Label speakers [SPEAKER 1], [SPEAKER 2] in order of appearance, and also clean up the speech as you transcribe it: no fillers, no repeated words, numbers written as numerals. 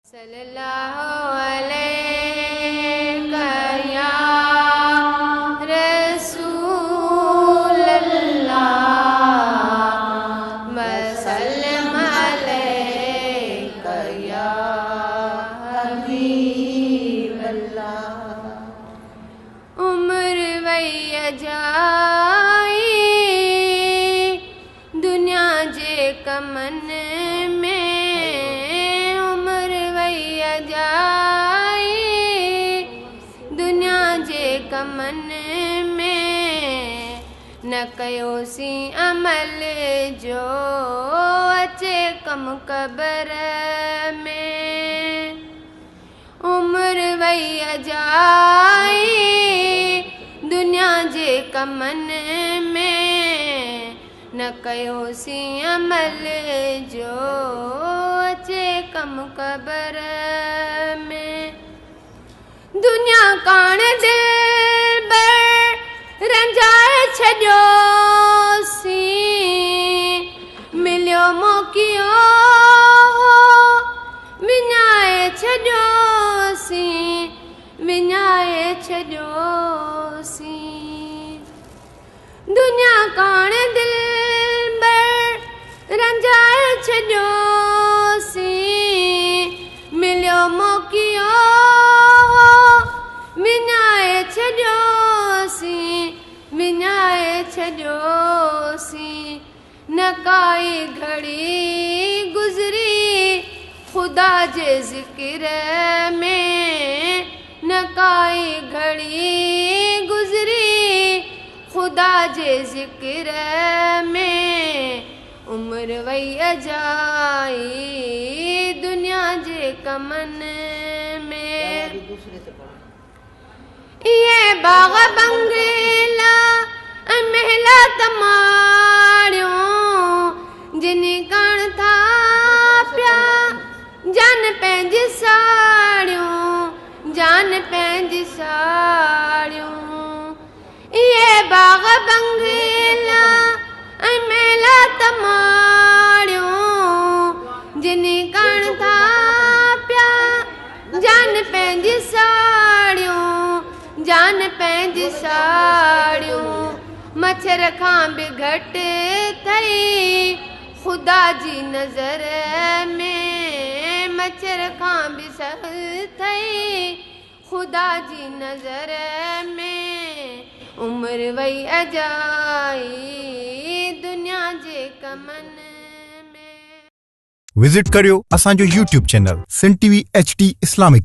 [SPEAKER 1] सल्लल्लाहु अलैका या रसूल अल्लाह वसल्लम अलैका या हबीब अल्लाह। उम्र वैया जाई दुनिया जे कमन दुनिया जे कमन में न कयोसी अमल जो अचे कम कबर में। उम्र वैया जाई दुनिया जे कमन में न कयोसी अमल जो अचे कम कबर में। दुनिया कान दिल बर रंजाए छॾियोसी मिलियो मौकियो विञाए छॾियोसी विञाए छॾियोसी। दुनिया कान दिल बर रंजाए छॾियोसी मिलियो मौकियो विञाए छॾियोसी विञाए छॾियोसी। न काई घड़ी गुज़री ख़ुदा जे ज़िक्र में न काई घड़ी गुज़री ख़ुदा जे ज़िक्र में। उम्र वैया जाई दुनिया जे कमन में। ये बाग बंगला महला तमाड़ियों जिनी कण था प्या जान पंहिंजी साड़ियों जान पंहिंजी साड़ियों। ये बाग बंगला महला तमाड़ियों जिनी कण था प्या जान पंहिंजी साड़ियों जान पंहिंजी साड़ियों। मच्छर खां बि घटि थई ख़ुदा जी नज़र में मच्छर खां बि सख़्तु थई ख़ुदा जी नज़र में। उम्र वैया जाई दुनिया जे कमन में।
[SPEAKER 2] विजिट करियो असांजो YouTube channel Sindh TV HD Islamic.